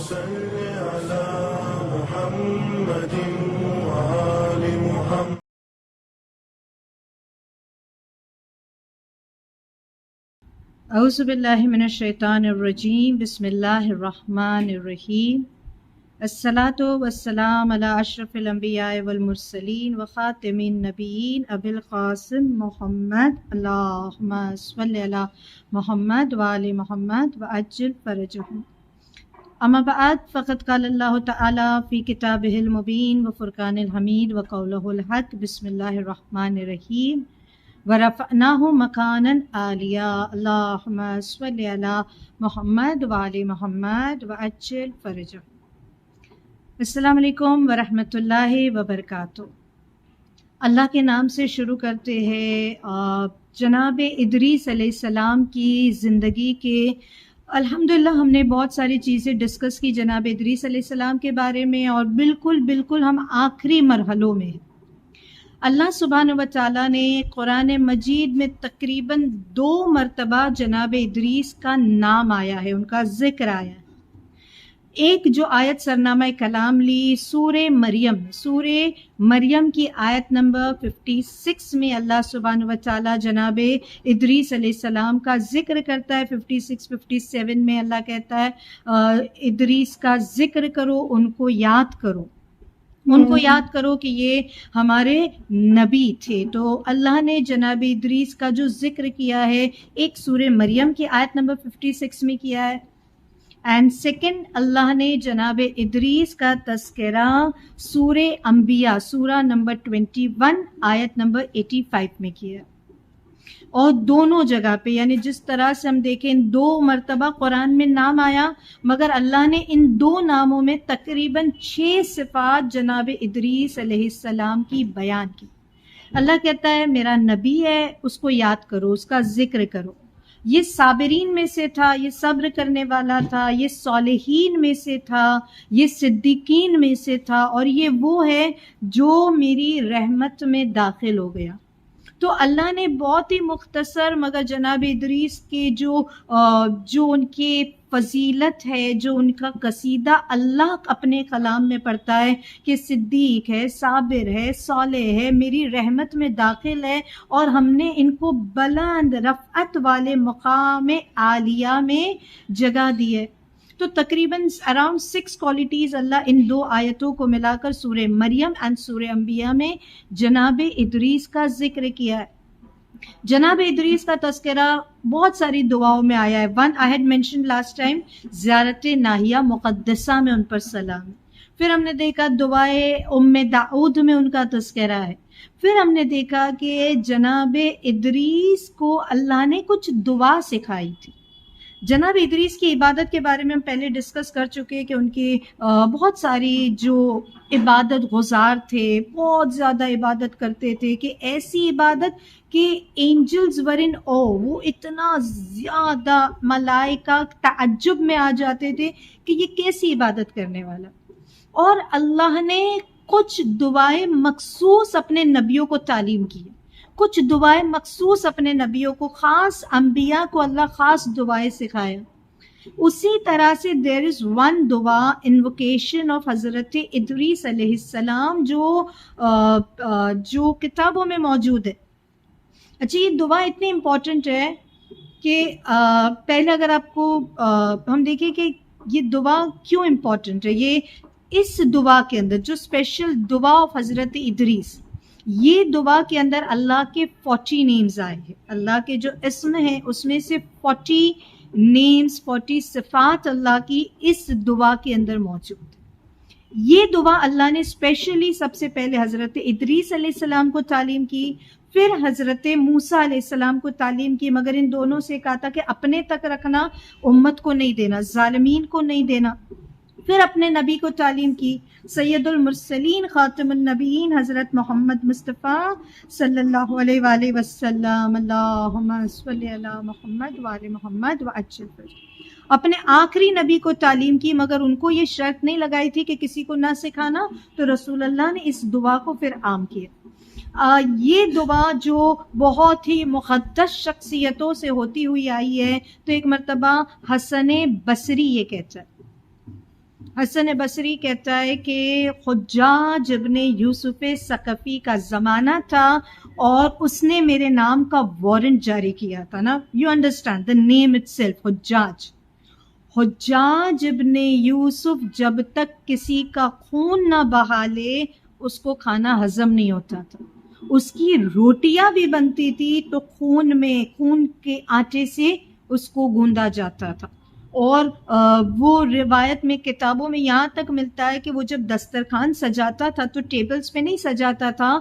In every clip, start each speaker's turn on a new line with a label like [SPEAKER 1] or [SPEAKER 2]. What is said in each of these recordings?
[SPEAKER 1] صل على محمد وآل محمد.
[SPEAKER 2] اعوذ باللہ من الشیطان الرجیم. بسم اللہ الرحمن الرحیم. الصلاۃ والسلام علی اشرف الانبیاء والمرسلین وخاتم النبیین ابی القاسم محمد. اللہم صل علی محمد وآل محمد وعجل فرجہم. اما بعد فقد قال اللہ تعالی فی کتابہ المبین وفرقان الحمید وقولہ الحق. بسم اللہ الرحمن الرحیم. وَرَفَعْنَاهُ مَكَانًا عَلِيًّا. اللهم صل على محمد وعلى محمد وعجل فرجه. السلام علیکم ورحمۃ اللہ وبرکاتہ. اللہ کے نام سے شروع کرتے ہیں. جناب ادریس علیہ السلام کی زندگی کے الحمدللہ ہم نے بہت ساری چیزیں ڈسکس کی جناب ادریس علیہ السلام کے بارے میں، اور بالکل ہم آخری مرحلوں میں ہیں. اللہ سبحانہ و تعالیٰ نے قرآن مجید میں تقریباً 2 مرتبہ جناب ادریس کا نام آیا ہے، ان کا ذکر آیا ہے. ایک جو آیت سرنامہ کلام لی سورہ مریم کی آیت نمبر 56 میں اللہ سبحانہ و تعالیٰ جناب ادریس علیہ السلام کا ذکر کرتا ہے. 56-57 میں اللہ کہتا ہے ادریس کا ذکر کرو، ان کو یاد کرو، ان کو یاد کرو کہ یہ ہمارے نبی تھے. تو اللہ نے جناب ادریس کا جو ذکر کیا ہے ایک سورہ مریم کی آیت نمبر 56 میں کیا ہے، اینڈ سیکنڈ اللہ نے جناب ادریس کا تذکرہ سورہ انبیاء سورہ نمبر 21 آیت نمبر 85 میں کیا ہے. اور دونوں جگہ پہ یعنی جس طرح سے ہم دیکھیں 2 مرتبہ قرآن میں نام آیا، مگر اللہ نے ان 2 ناموں میں تقریباً 6 صفات جناب ادریس علیہ السلام کی بیان کی. اللہ کہتا ہے میرا نبی ہے، اس کو یاد کرو، اس کا ذکر کرو. یہ صابرین میں سے تھا، یہ صبر کرنے والا تھا، یہ صالحین میں سے تھا، یہ صدیقین میں سے تھا، اور یہ وہ ہے جو میری رحمت میں داخل ہو گیا. تو اللہ نے بہت ہی مختصر مگر جناب ادریس کے جو ان کی فضیلت ہے، جو ان کا قصیدہ اللہ اپنے کلام میں پڑھتا ہے کہ صدیق ہے، صابر ہے، صالح ہے، میری رحمت میں داخل ہے، اور ہم نے ان کو بلند رفعت والے مقام عالیہ میں جگہ دی ہے. تو تقریباً اراؤنڈ 6 کوالٹیز اللہ ان 2 آیتوں کو ملا کر سورہ مریم اینڈ سورہ انبیاء میں جناب ادریس کا ذکر کیا ہے. جناب ادریس کا تذکرہ بہت ساری دعاؤں میں آیا ہے. One I had mention last time زیارت ناہیہ مقدسہ میں ان پر سلام. پھر ہم نے دیکھا دعائے ام داؤد میں ان کا تذکرہ ہے. پھر ہم نے دیکھا کہ جناب ادریس کو اللہ نے کچھ دعا سکھائی تھی. جناب ادریس کی عبادت کے بارے میں ہم پہلے ڈسکس کر چکے کہ ان کی بہت ساری جو عبادت گزار تھے، بہت زیادہ عبادت کرتے تھے، کہ ایسی عبادت کہ اینجلز ور ان او، وہ اتنا زیادہ ملائکہ تعجب میں آ جاتے تھے کہ یہ کیسی عبادت کرنے والا. اور اللہ نے کچھ دعائیں مخصوص اپنے نبیوں کو تعلیم کی، کچھ دعائیں مخصوص اپنے نبیوں کو، خاص انبیاء کو اللہ خاص دعائیں سکھایا. اسی طرح سے دیر از ون دعا انوکیشن آف حضرت ادریس علیہ السلام جو کتابوں میں موجود ہے. اچھا یہ دعا اتنی امپورٹنٹ ہے کہ پہلے اگر آپ کو ہم دیکھیں کہ یہ دعا کیوں امپورٹنٹ ہے. یہ اس دعا کے اندر جو اسپیشل دعا آف حضرت ادریس، یہ دعا کے اندر اللہ کے 40 نیمز آئے ہیں. اللہ کے جو اسم ہیں اس میں سے 40 نیمز، 40 صفات اللہ کی اس دعا کے اندر موجود ہے. یہ دعا اللہ نے اسپیشلی سب سے پہلے حضرت ادریس علیہ السلام کو تعلیم کی، پھر حضرت موسیٰ علیہ السلام کو تعلیم کی، مگر ان دونوں سے کہا تھا کہ اپنے تک رکھنا، امت کو نہیں دینا، ظالمین کو نہیں دینا. پھر اپنے نبی کو تعلیم کی، سید المرسلین خاتم النبیین حضرت محمد مصطفیٰ صلی اللہ علیہ وآلہ وسلم. اللہم صلی علی محمد وآل محمد وعجل فرجہ. اپنے آخری نبی کو تعلیم کی، مگر ان کو یہ شرط نہیں لگائی تھی کہ کسی کو نہ سکھانا، تو رسول اللہ نے اس دعا کو پھر عام کیا. یہ دعا جو بہت ہی مقدس شخصیتوں سے ہوتی ہوئی آئی ہے، تو ایک مرتبہ حسن بصری یہ کہتا ہے حسن بصری کہتا ہے کہ حجاج ابن یوسف ثقفی کا زمانہ تھا اور اس نے میرے نام کا وارنٹ جاری کیا تھا نا. You understand the name itself Hajjaj ibn Yusuf جب تک کسی کا خون نہ بہا لے اس کو کھانا ہضم نہیں ہوتا تھا. اس کی روٹیاں بھی بنتی تھی تو خون کے آٹے سے اس کو گوندا جاتا تھا. اور وہ روایت میں کتابوں میں یہاں تک ملتا ہے کہ وہ جب دسترخوان سجاتا تھا تو ٹیبلز پہ نہیں سجاتا تھا,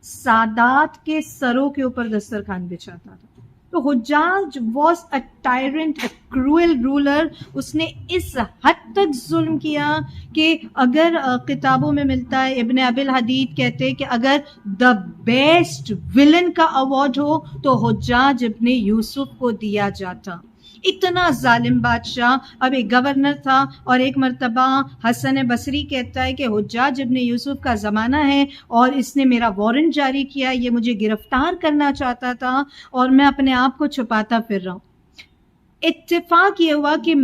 [SPEAKER 2] سادات کے سروں کے اوپر دسترخوان بچھاتا تھا. تو Hajjaj was a tyrant, a cruel ruler. اس نے اس حد تک ظلم کیا کہ اگر کتابوں میں ملتا ہے, ابن ابی الحدید کہتے کہ اگر دا بیسٹ ولن کا ایوارڈ ہو تو حجاج ابن یوسف کو دیا جاتا. اتنا ظالم بادشاہ. اب ایک گورنر تھا اور ایک مرتبہ حسن بصری کہتا ہے کہ حجاج ابن یوسف کا زمانہ ہے اور اس نے میرا وارنٹ جاری کیا, یہ مجھے گرفتار کرنا چاہتا تھا اور میں اپنے آپ کو چھپاتا پھر رہا ہوں. اتفاق یہ ہوا کہ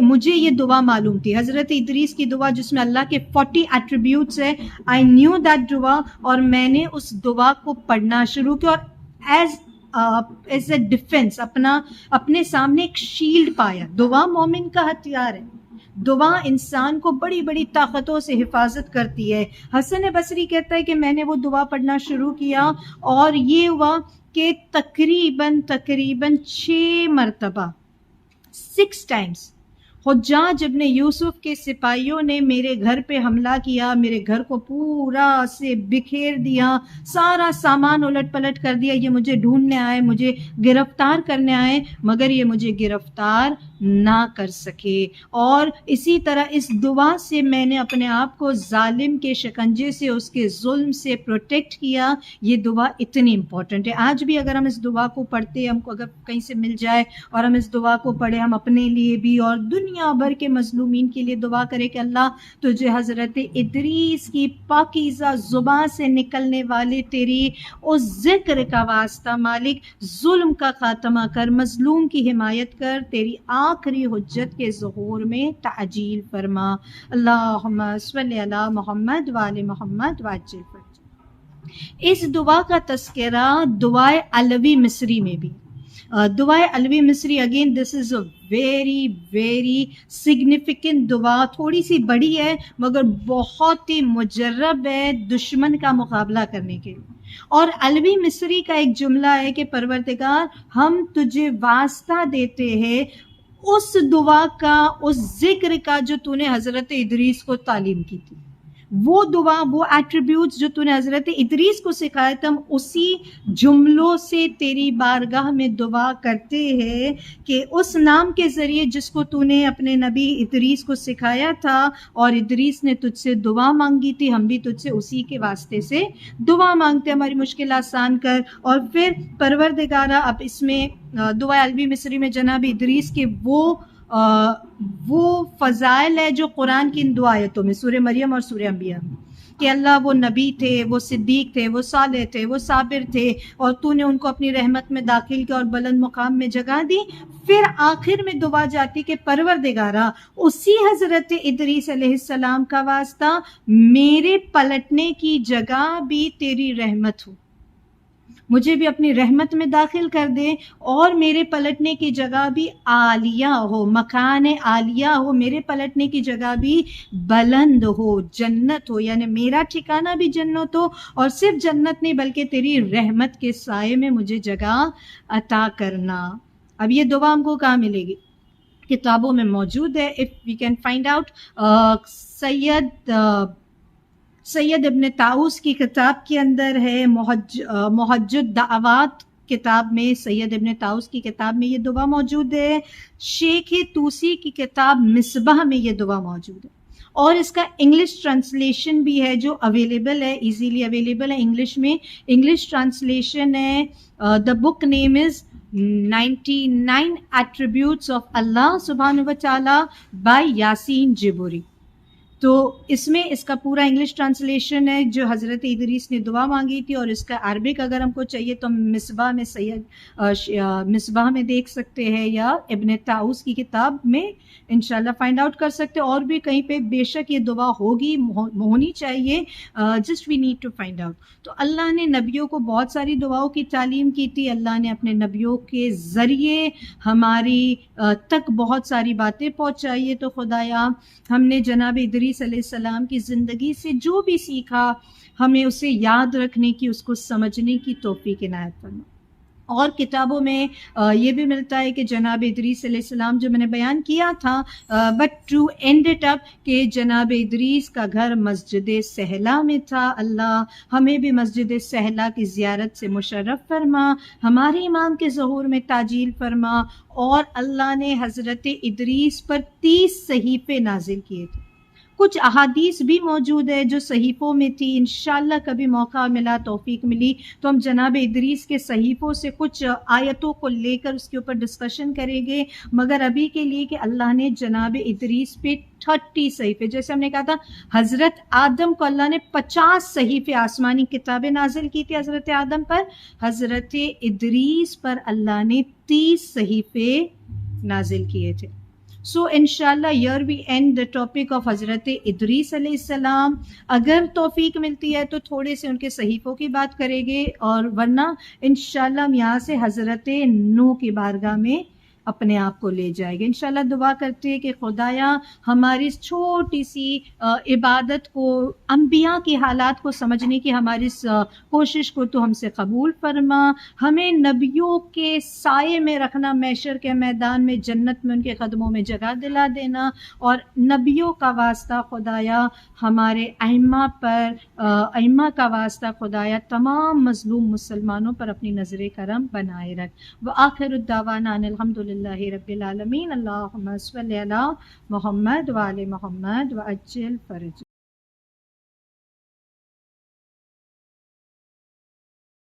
[SPEAKER 2] مجھے یہ دعا معلوم تھی, حضرت ادریس کی دعا جس میں اللہ کے 40 ایٹریبیوٹس ہے. آئی نیو دیٹ دعا اور میں نے اس دعا کو پڑھنا شروع کیا اور ایز اے ڈیفینس اپنے سامنے ایک شیلڈ پایا. دعا مومن کا ہتھیار ہے. دعا انسان کو بڑی بڑی طاقتوں سے حفاظت کرتی ہے. حسن بصری کہتا ہے کہ میں نے وہ دعا پڑھنا شروع کیا اور یہ ہوا کہ تقریباً 6 مرتبہ 6 times حجاج ابن یوسف کے سپاہیوں نے میرے گھر پہ حملہ کیا, میرے گھر کو پورا سے بکھیر دیا, سارا سامان الٹ پلٹ کر دیا. یہ مجھے ڈھونڈنے آئے, مجھے گرفتار کرنے آئے, مگر یہ مجھے گرفتار نہ کر سکے. اور اسی طرح اس دعا سے میں نے اپنے آپ کو ظالم کے شکنجے سے, اس کے ظلم سے پروٹیکٹ کیا. یہ دعا اتنی امپورٹنٹ ہے. آج بھی اگر ہم اس دعا کو پڑھتے, ہم کو اگر کہیں سے مل جائے اور ہم اس دعا کو پڑھیں, ہم اپنے لیے بھی اور دنیا بھر کے مظلومین کے لیے دعا کرے کہ اللہ تجھے حضرت ادریس کی پاکیزہ زبان سے نکلنے والے تیری اس ذکر کا واسطہ مالک ظلم کا خاتمہ کر, مظلوم کی حمایت کر, تیری آخری حجت کے ظہور میں تعجیل فرما. اللہم صلی علی محمد وآل محمد وعجل فرجہ. اس دعا کا تذکرہ دعائے علوی مصری میں بھی. دعائے علوی مصری again this is a very very significant دعا. تھوڑی سی بڑی ہے مگر بہت ہی مجرب ہے دشمن کا مقابلہ کرنے کے لیے. اور علوی مصری کا ایک جملہ ہے کہ پروردگار ہم تجھے واسطہ دیتے ہیں اس دعا کا, اس ذکر کا جو تو نے حضرت ادریس کو تعلیم کی تھی. وہ دعا, وہ ایٹریبیوٹس جو تو نے حضرت ادریس کو سکھائے تھے, ہم اسی جملوں سے تیری بارگاہ میں دعا کرتے ہیں کہ اس نام کے ذریعے جس کو تو نے اپنے نبی ادریس کو سکھایا تھا اور ادریس نے تجھ سے دعا مانگی تھی, ہم بھی تجھ سے اسی کے واسطے سے دعا مانگتے, ہماری مشکل آسان کر. اور پھر پروردگارہ اب اس میں دعا علوی مصری میں جناب ادریس کے وہ فضائل ہے جو قرآن کی ان دو آیتوں میں سورہ مریم اور سورہ انبیاء میں, کہ اللہ وہ نبی تھے, وہ صدیق تھے, وہ صالح تھے, وہ صابر تھے اور تو نے ان کو اپنی رحمت میں داخل کیا اور بلند مقام میں جگہ دی. پھر آخر میں دعا جاتی کہ پروردگارہ اسی حضرت ادریس علیہ السلام کا واسطہ میرے پلٹنے کی جگہ بھی تیری رحمت ہو, مجھے بھی اپنی رحمت میں داخل کر دے اور میرے پلٹنے کی جگہ بھی عالیہ ہو, مکان عالیہ ہو, میرے پلٹنے کی جگہ بھی بلند ہو, جنت ہو, یعنی میرا ٹھکانہ بھی جنت ہو اور صرف جنت نہیں بلکہ تیری رحمت کے سائے میں مجھے جگہ عطا کرنا. اب یہ دعا ہم کو کہاں ملے گی؟ کتابوں میں موجود ہے. If we can find out, Syed ibn Tawus کی کتاب کے اندر ہے, محجد دعوات کتاب میں سید ابن طاؤس کی کتاب میں یہ دعا موجود ہے. شیخ توسی کی کتاب مصباح میں یہ دعا موجود ہے اور اس کا انگلش ٹرانسلیشن بھی ہے جو اویلیبل ہے, ایزیلی اویلیبل ہے انگلش میں. انگلش ٹرانسلیشن ہے, دا بک نیم از 99 Attributes of Allah Subhanahu wa Ta'ala by Yasin جبوری. تو اس میں اس کا پورا انگلش ٹرانسلیشن ہے جو حضرت ادریس نے دعا مانگی تھی، اور اس کا عربک اگر ہم کو چاہیے تو مصباح میں مصباح میں دیکھ سکتے ہیں، یا ابن طاؤس کی کتاب میں انشاءاللہ فائنڈ آؤٹ کر سکتے، اور بھی کہیں پہ بے شک یہ دعا ہوگی، ہونی چاہیے، just we need to find out. تو اللہ نے نبیوں کو بہت ساری دعاؤں کی تعلیم کی تھی، اللہ نے اپنے نبیوں کے ذریعے ہماری تک بہت ساری باتیں پہنچائی ہے۔ تو خدایا ہم نے جناب ادریس علیہ السلام کی زندگی سے جو بھی سیکھا ہمیں اسے یاد رکھنے کی، اس کو سمجھنے کی توفیق عنایت فرما۔ اور کتابوں میں یہ بھی ملتا ہے کہ جناب ادریس علیہ السلام جو میں نے بیان کیا تھا، but to end it up, کہ جناب ادریس کا گھر مسجد سہلا میں تھا۔ اللہ ہمیں بھی مسجد سہلا کی زیارت سے مشرف فرما، ہمارے امام کے ظہور میں تعجیل فرما۔ اور اللہ نے حضرت ادریس پر 30 صحیفے نازل کیے تھے۔ کچھ احادیث بھی موجود ہے جو صحیفوں میں تھی، انشاءاللہ کبھی موقع ملا، توفیق ملی تو ہم جناب ادریس کے صحیفوں سے کچھ آیتوں کو لے کر اس کے اوپر ڈسکشن کریں گے، مگر ابھی کے لیے کہ اللہ نے جناب ادریس پہ 30 صحیفے، جیسے ہم نے کہا تھا حضرت آدم کو اللہ نے 50 صحیفے آسمانی کتابیں نازل کی تھی حضرت آدم پر، حضرت ادریس پر اللہ نے 30 صحیفے نازل کیے تھے۔ سو انشاءاللہ here we end the topic of حضرت ادریس علیہ السلام۔ اگر توفیق ملتی ہے تو تھوڑے سے ان کے صحیفوں کی بات کریں گے، اور ورنہ انشاءاللہ ہم یہاں سے حضرت نوح کی بارگاہ میں اپنے آپ کو لے جائے گے۔ انشاءاللہ دعا کرتے ہیں کہ خدایا ہماری اس چھوٹی سی عبادت کو، انبیاء کے حالات کو سمجھنے کی ہماری اس کوشش کو تو ہم سے قبول فرما، ہمیں نبیوں کے سائے میں رکھنا، محشر کے میدان میں جنت میں ان کے قدموں میں جگہ دلا دینا، اور نبیوں کا واسطہ خدایا ہمارے ائمہ پر، ائمہ کا واسطہ خدایا تمام مظلوم مسلمانوں پر اپنی نظر کرم بنائے رکھ۔ وآخر الدعوانا ان الحمدللہ رب العالمین۔ اللہم صلی علی محمد وآل محمد وعجل فرج۔